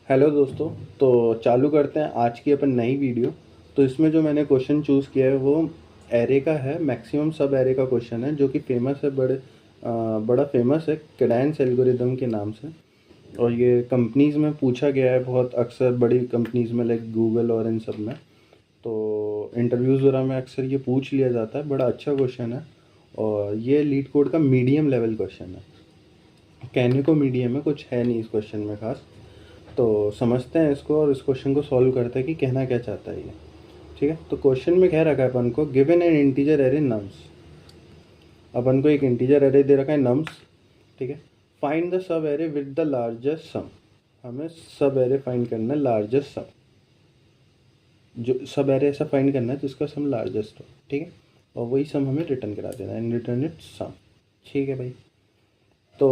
Hello दोस्तों। तो चालू करते हैं आज की अपन नई वीडियो। तो इसमें जो मैंने क्वेश्चन चूज़ किया है वो एरे का है, मैक्सिमम सब एरे का क्वेश्चन है, जो कि फेमस है, बड़ा फेमस है कैडेंस एल्गोरिदम के नाम से। और ये कंपनीज़ में पूछा गया है बहुत अक्सर, बड़ी कंपनीज़ में लाइक गूगल और इन सब में। तो इंटरव्यूज़ वगैरह में अक्सर ये पूछ लिया जाता है। बड़ा अच्छा क्वेश्चन है और ये लीड कोड का मीडियम लेवल क्वेश्चन है। कहने को मीडियम है, कुछ है नहीं इस क्वेश्चन में खास। तो समझते हैं इसको और इस क्वेश्चन को सॉल्व करते हैं कि कहना क्या चाहता है ये। ठीक है, तो क्वेश्चन में कह रखा है अपन को given an integer array nums. अपन को एक इंटीजर एरे दे रखा है नम्स। ठीक है, find the subarray with the largest sum. हमें सब एरे फाइंड करना है, लार्जेस्ट सम। जो सब एरे ऐसा फाइंड करना है जिसका सम लार्जेस्ट हो। ठीक है, और वही सम हमें रिटर्न करा देना है, रिटर्न इट सम। ठीक है भाई। तो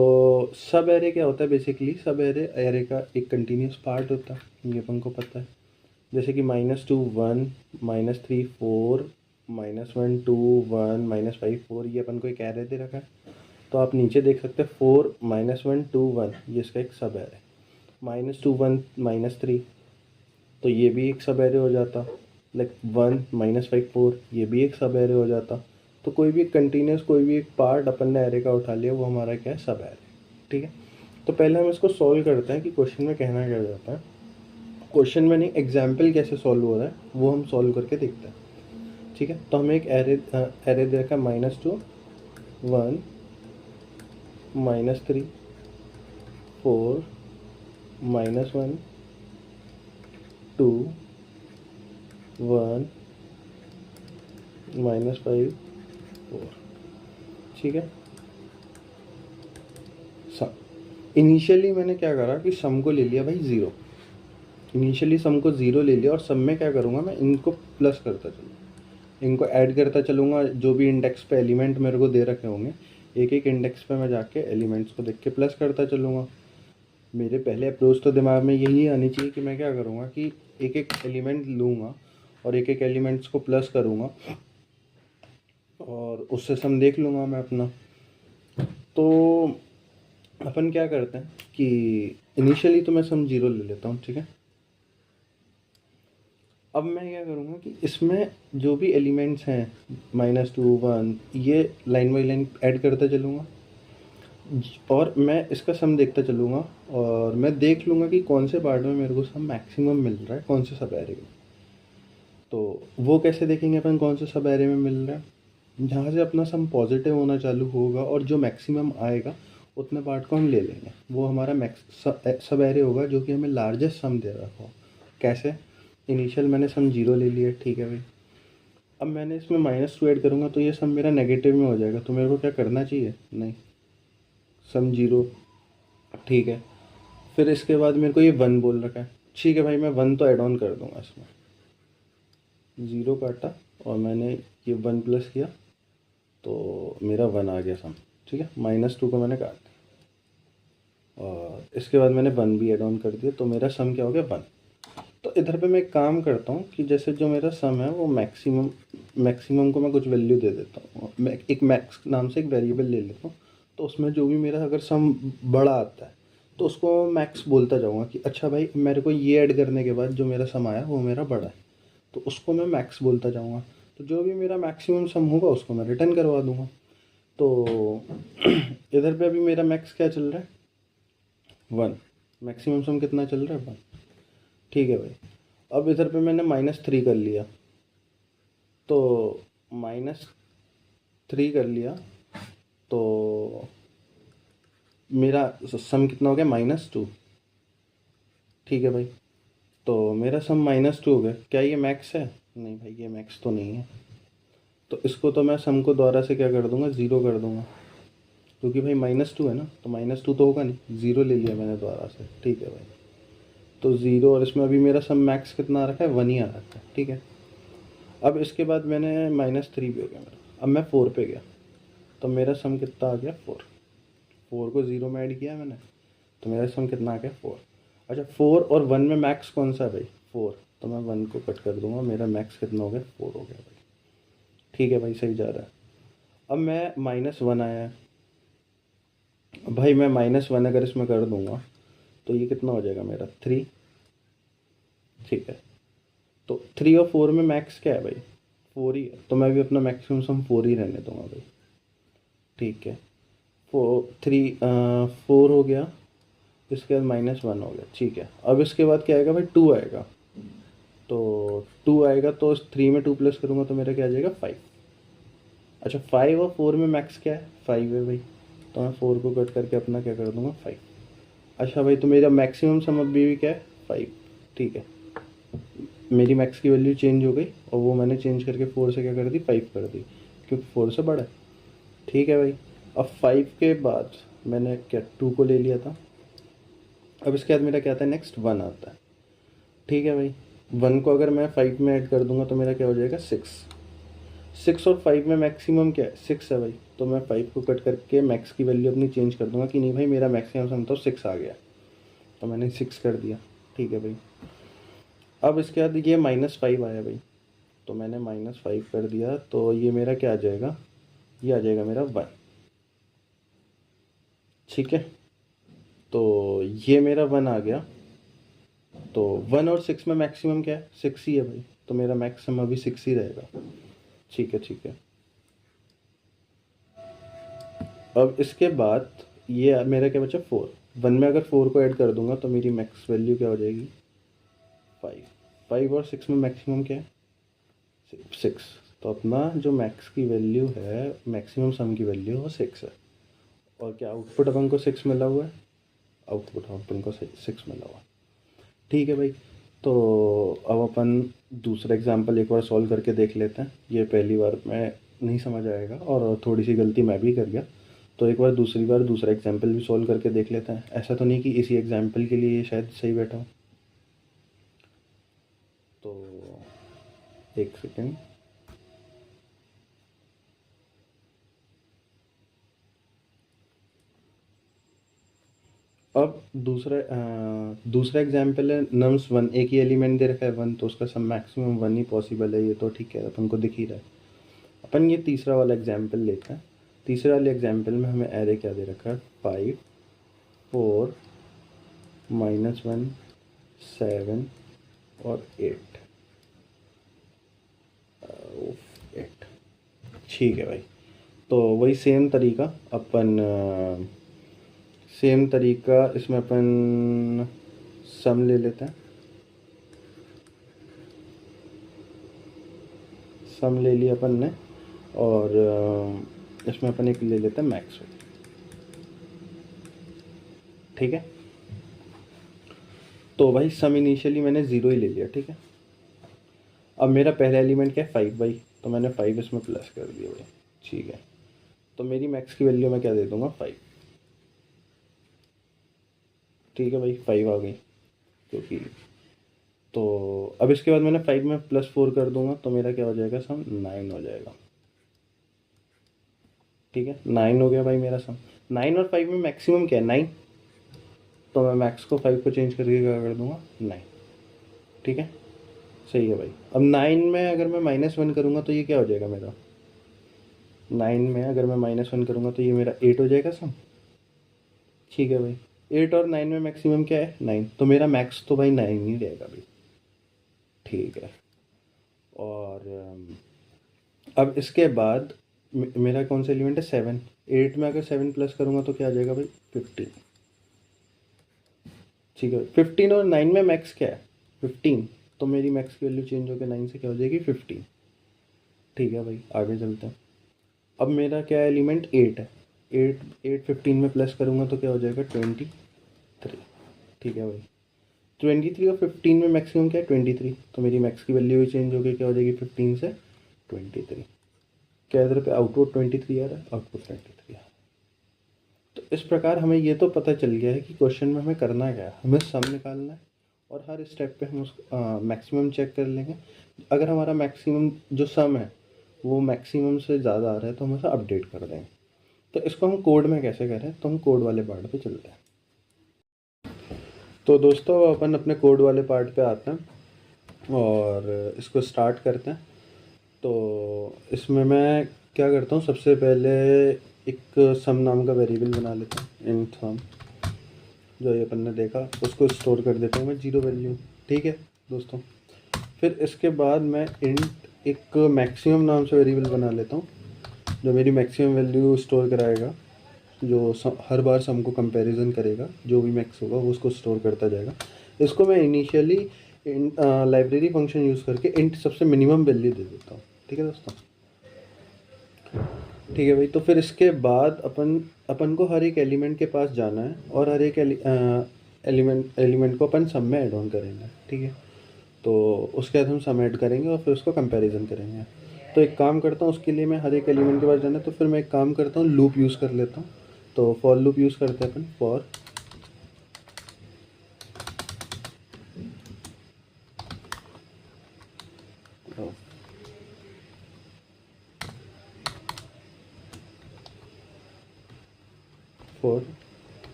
सब एरे क्या होता है? बेसिकली सब एरे एरे का एक कंटिन्यूस पार्ट होता है, ये अपन को पता है। जैसे कि -2 1, -3 4, -1 2 1, -5 4, ये अपन को एक एरे दे रखा है। तो आप नीचे देख सकते हैं 4 -1 2 1, ये इसका एक सब एरे। -2 1 -3, तो ये भी एक सब एरे हो जाता। लाइक 1 -5 4, ये भी एक सब एरे हो जाता। तो कोई भी कंटिन्यूस कोई भी एक पार्ट अपन ने एरे का उठा लिया, वो हमारा क्या है? सब एरे। ठीक है, तो पहले हम इसको सॉल्व करते हैं कि क्वेश्चन में कहना क्या जाता है। क्वेश्चन में नहीं, एग्जाम्पल कैसे सॉल्व हो रहा है वो हम सॉल्व करके देखते हैं। ठीक है, तो हमें एक एरे दे रखा है -2 1 -3 4 -1 2 1 -5 4। ठीक है, सम। इनिशियली मैंने क्या करा कि सम को ले लिया भाई ज़ीरो। इनिशियली सम को ज़ीरो ले लिया और सम में क्या करूँगा, मैं इनको प्लस करता चलूँगा, इनको ऐड करता चलूँगा। जो भी इंडेक्स पे एलिमेंट मेरे को दे रखे होंगे, एक एक इंडेक्स पे मैं जाके एलिमेंट्स को देख के प्लस करता चलूँगा। मेरे पहले अप्रोच तो दिमाग में यही आनी चाहिए कि मैं क्या करूँगा कि एक एक एलिमेंट लूँगा और एक एक एलिमेंट्स को प्लस करूँगा और उससे सम देख लूँगा मैं अपना। तो अपन क्या करते हैं कि इनिशियली तो मैं सम ज़ीरो ले लेता हूँ। ठीक है, अब मैं क्या करूँगा कि इसमें जो भी एलिमेंट्स हैं -2 1, ये लाइन बाई लाइन ऐड करता चलूँगा और मैं इसका सम देखता चलूँगा। और मैं देख लूँगा कि कौन से पार्ट में मेरे को सम मैक्सिमम मिल रहा है, कौन से सब एरे में। तो वो कैसे देखेंगे अपन कौन से सब एरे में मिल रहा है? जहाँ से अपना सम पॉजिटिव होना चालू होगा और जो मैक्सिमम आएगा उतने पार्ट को हम ले लेंगे, वो हमारा मैक्स सब एरे होगा जो कि हमें लार्जेस्ट सम दे रहा हो। कैसे? इनिशियल मैंने सम ज़ीरो ले लिया। ठीक है भाई, अब मैंने इसमें -2 ऐड करूँगा तो ये सम मेरा नेगेटिव में हो जाएगा। तो मेरे को क्या करना चाहिए? नहीं, सम ज़ीरो। ठीक है, फिर इसके बाद मेरे को ये 1 बोल रखा है। ठीक है भाई, मैं 1 तो ऐड ऑन कर दूंगा इसमें। ज़ीरो काटा और मैंने ये 1 प्लस किया तो मेरा 1 आ गया सम। ठीक है, -2 को मैंने काट दिया और इसके बाद मैंने 1 भी ऐड ऑन कर दिया, तो मेरा सम क्या हो गया? 1। तो इधर पे मैं एक काम करता हूँ कि जैसे जो मेरा सम है वो मैक्सिमम मैक्सिमम को मैं कुछ वैल्यू दे देता हूँ। मैं एक मैक्स नाम से एक वेरिएबल ले लेता हूँ। तो उसमें जो भी मेरा अगर सम बड़ा आता है तो उसको मैक्स बोलता जाऊँगा कि अच्छा भाई, मेरे को ये ऐड करने के बाद जो मेरा सम आया वो मेरा बड़ा है, तो उसको मैं मैक्स बोलता जाऊँगा। तो जो भी मेरा मैक्सिमम सम होगा उसको मैं रिटर्न करवा दूँगा। तो इधर पे अभी मेरा मैक्स क्या चल रहा है? 1। मैक्सिमम सम कितना चल रहा है? 1। ठीक है भाई, अब इधर पे मैंने -3 कर लिया। तो -3 कर लिया तो मेरा सम कितना हो गया? -2। ठीक है भाई, तो मेरा सम -2 हो गया। क्या ये मैक्स है? नहीं भाई, ये मैक्स तो नहीं है। तो इसको तो मैं सम को दोबारा से क्या कर दूंगा? ज़ीरो कर दूंगा, क्योंकि भाई -2 है ना, तो -2 तो होगा नहीं। ज़ीरो ले लिया मैंने दोबारा से। ठीक है भाई, तो ज़ीरो, और इसमें अभी मेरा सम मैक्स कितना आ रखा है? 1 ही आ रखा है। ठीक है, अब इसके बाद मैंने -3 पे हो गया मेरा, अब मैं 4 पे गया तो मेरा सम कितना आ गया? 4। 4 को ज़ीरो में ऐड किया मैंने, तो मेरा सम कितना आ गया? 4। अच्छा, 4 और 1 में मैक्स कौन सा है भाई? 4। तो मैं 1 को कट कर दूंगा, मेरा मैक्स कितना हो गया? 4 हो गया भाई। ठीक है भाई, सही जा रहा है। अब मैं -1 आया है भाई, मैं -1 अगर इसमें कर दूंगा तो ये कितना हो जाएगा मेरा? 3। ठीक है, तो 3 और 4 में मैक्स क्या है भाई? 4 ही है, तो मैं भी अपना मैक्सिमम सम 4 ही रहने दूंगा भाई। ठीक है, 4 हो गया, इसके बाद -1 हो गया। ठीक है, अब इसके बाद क्या आएगा भाई? 2 आएगा। तो 2 आएगा तो इस 3 में 2 प्लस करूँगा तो मेरा क्या आ जाएगा? 5। अच्छा, 5 और 4 में मैक्स क्या है? 5 है भाई, तो मैं 4 को कट करके अपना क्या कर दूंगा? 5। अच्छा भाई, तो मेरा मैक्सिमम सम अभी भी क्या है? 5। ठीक है, मेरी मैक्स की वैल्यू चेंज हो गई और वो मैंने चेंज करके 4 से क्या कर दी? 5 कर दी, क्योंकि 4 से बड़ा है। ठीक है भाई, अब 5 के बाद मैंने क्या 2 को ले लिया था। अब इसके बाद मेरा क्या आता है? नेक्स्ट 1 आता है। ठीक है भाई, 1 को अगर मैं 5 में ऐड कर दूंगा तो मेरा क्या हो जाएगा? 6। 6 और 5 में मैक्सिमम क्या है? 6 है भाई, तो मैं 5 को कट करके मैक्स की वैल्यू अपनी चेंज कर दूंगा कि नहीं भाई, मेरा मैक्सिमम सम तो 6 आ गया, तो मैंने 6 कर दिया। ठीक है भाई, अब इसके बाद ये -5 आया भाई, तो मैंने -5 कर दिया, तो ये मेरा क्या आ जाएगा? ये आ जाएगा मेरा 1। ठीक है, तो ये मेरा 1 आ गया। तो 1 और 6 में मैक्सिमम क्या है? 6 ही है भाई, तो मेरा मैक्सिमम अभी 6 ही रहेगा। ठीक है, ठीक है। अब इसके बाद ये मेरा क्या बचा? 4। 1 में अगर 4 को ऐड कर दूंगा तो मेरी मैक्स वैल्यू क्या हो जाएगी? 5। 5 और 6 में मैक्सिमम क्या है? 6। तो अपना जो मैक्स की वैल्यू है, मैक्सिमम सम की वैल्यू, वो 6 है। और क्या आउटपुट अपन को 6 मिला हुआ है? आउटपुट अपन को 6 मिला हुआ है। ठीक है भाई, तो अब अपन दूसरा एग्जांपल एक बार सॉल्व करके देख लेते हैं। ये पहली बार में नहीं समझ आएगा और थोड़ी सी गलती मैं भी कर गया, तो एक बार दूसरी बार दूसरा एग्जांपल भी सॉल्व करके देख लेते हैं। ऐसा तो नहीं कि इसी एग्जांपल के लिए ये शायद सही बैठा हूँ। तो एक सेकेंड। अब दूसरा एग्जांपल है नम्स 1। एक ही एलिमेंट दे रखा है 1, तो उसका सब मैक्सिमम 1 ही पॉसिबल है, ये तो ठीक है, अपन को दिख ही रहा है। अपन ये तीसरा वाला एग्जांपल लेते हैं। तीसरे वाले एग्जांपल में हमें एरे क्या दे रखा है? 5, 4, -1, 7 और 8। 8। ठीक है भाई, तो वही सेम तरीका इसमें अपन सम ले लेते हैं। सम ले लिया अपन ने, और इसमें अपन एक ले लेते हैं मैक्स। ठीक है, तो भाई सम इनिशियली मैंने 0 ही ले लिया। ठीक है, अब मेरा पहला एलिमेंट क्या है? 5 भाई, तो मैंने 5 इसमें प्लस कर दिया भाई। ठीक है, तो मेरी मैक्स की वैल्यू मैं क्या दे दूंगा? 5। ठीक है भाई, 5 आ गई, क्योंकि तो अब इसके बाद मैंने 5 में +4 कर दूंगा तो मेरा क्या हो जाएगा? सम 9 हो जाएगा। ठीक है, 9 हो गया भाई मेरा सम। 9 और 5 में मैक्सिमम क्या है? 9। तो मैं मैक्स को 5 को चेंज करके क्या कर दूंगा? 9। ठीक है, सही है भाई। अब 9 में अगर मैं -1 करूँगा तो ये क्या हो जाएगा मेरा? 9 में अगर मैं -1 करूँगा तो ये मेरा 8 हो जाएगा सम। ठीक है भाई, 8 और 9 में मैक्सिमम क्या है? 9, तो मेरा मैक्स तो भाई 9 ही रहेगा भाई। ठीक है, और अब इसके बाद मेरा कौन सा एलिमेंट है? 7। 8 में अगर 7 प्लस करूँगा तो क्या आ जाएगा भाई? 15। ठीक है, 15 और 9 में मैक्स क्या है? 15, तो मेरी मैक्स की वैल्यू चेंज होकर 9 से क्या हो जाएगी? 15। ठीक है भाई, आगे चलते हैं। अब मेरा क्या एलिमेंट? 8 है। 8 15 में प्लस करूँगा तो क्या हो जाएगा? 23। ठीक है भाई, 23 और 15 में मैक्सिमम क्या है? 23, तो मेरी मैक्स की वैल्यू भी चेंज होगी, क्या हो जाएगी? 15 से 23। क्या इधर पे आउटपुट 23 आ रहा है? आउटपुट 23 आ रहा है। तो इस प्रकार हमें ये तो पता चल गया है कि क्वेश्चन में हमें करना क्या है। हमें सम निकालना है और हर स्टेप पे हम उस मैक्सिमम चेक कर लेंगे। अगर हमारा मैक्सिमम जो सम है वो मैक्सिमम से ज़्यादा आ रहा है तो हम उसे अपडेट कर देंगे। तो इसको हम कोड में कैसे करें, तो हम कोड वाले पार्ट पे चलते हैं। तो दोस्तों, अपन अपने कोड वाले पार्ट पे आते हैं और इसको स्टार्ट करते हैं। तो इसमें मैं क्या करता हूँ, सबसे पहले एक सम नाम का वेरिएबल बना लेता हूँ, इंट सम। जो ये अपन ने देखा उसको स्टोर कर देता हूँ मैं 0 वैल्यू। ठीक है, दोस्तों। फिर इसके बाद मैं इंट एक मैक्सिमम नाम से वेरिएबल बना लेता हूँ, जो मेरी मैक्सिमम वैल्यू स्टोर कराएगा, जो हर बार सम को कंपैरिजन करेगा, जो भी मैक्स होगा वो उसको स्टोर करता जाएगा। इसको मैं इनिशियली लाइब्रेरी फंक्शन यूज़ करके इंट सबसे मिनिमम वैल्यू दे देता हूँ। ठीक है दोस्तों, ठीक है भाई। तो फिर इसके बाद अपन को हर एक एलिमेंट के पास जाना है और हर एक एलिमेंट को अपन सम में ऐड ऑन करेंगे। ठीक है, तो उसके बाद हम सम ऐड करेंगे और फिर उसको कंपैरिजन करेंगे। तो एक काम करता हूँ, उसके लिए मैं हर एक एलिमेंट के पास जाना है, तो फिर मैं एक काम करता हूँ, लूप यूज़ कर लेता हूँ। तो फॉर लूप यूज़ करते हैं अपन, for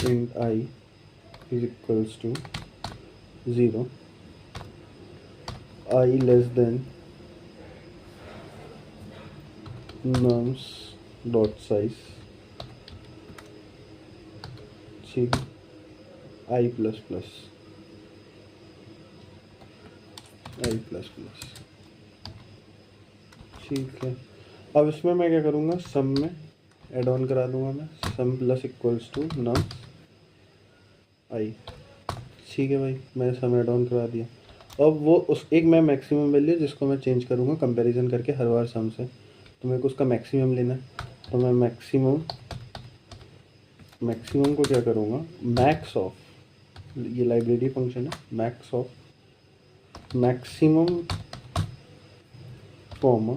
int I is equals to 0, I less than nums dot size, ठीक, I plus plus I plus plus. ठीक है, अब इसमें मैं क्या करूँगा, सम में एड ऑन करा दूंगा मैं, सम प्लस इक्वल्स टू नम्स आई। ठीक है भाई, मैंने सम एड ऑन करा दिया। अब वो उस एक मैं मैक्सिमम वैल्यू जिसको मैं चेंज करूँगा कंपैरिजन करके हर बार सम से, तो मेरे को उसका मैक्सिमम लेना है। तो मैं मैक्सिमम को क्या करूँगा, मैक्स ऑफ, ये लाइब्रेरी फंक्शन है, मैक्स ऑफ मैक्सिमम कॉमा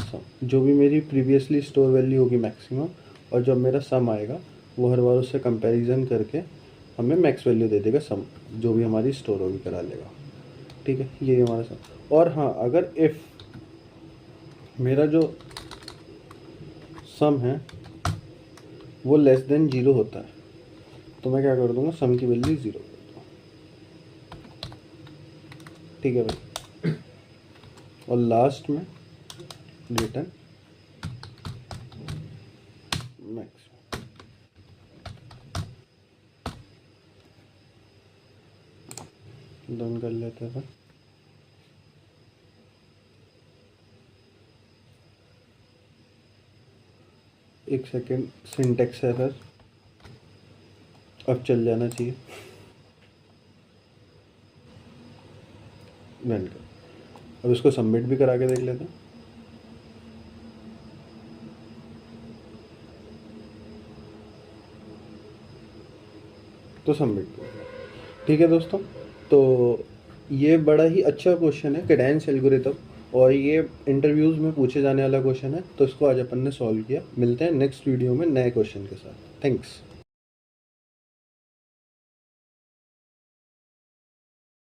सम, जो भी मेरी प्रीवियसली स्टोर वैल्यू होगी मैक्सिमम, और जब मेरा सम आएगा वो हर बार उससे कंपैरिजन करके हमें मैक्स वैल्यू दे देगा, सम जो भी हमारी स्टोर होगी करा लेगा। ठीक है, ये हमारा सम। और हाँ, अगर इफ़ मेरा जो सम है वो लेस देन 0 होता है, तो मैं क्या कर दूंगा, सम की वैल्यू 0 कर दूँगा। ठीक है भाई, और लास्ट में रिटर्न मैक्स। डन कर लेते हैं। एक सेकेंड, सिंटेक्स एरर, अब चल जाना चाहिए। डन कर, अब इसको सबमिट भी करा के देख लेते हैं। तो सबमिट कर दिया। ठीक है दोस्तों, तो ये बड़ा ही अच्छा क्वेश्चन है, कैडेंस एल्गोरिथम, और ये इंटरव्यूज़ में पूछे जाने वाला क्वेश्चन है। तो इसको आज अपन ने सॉल्व किया। मिलते हैं नेक्स्ट वीडियो में नए क्वेश्चन के साथ। थैंक्स।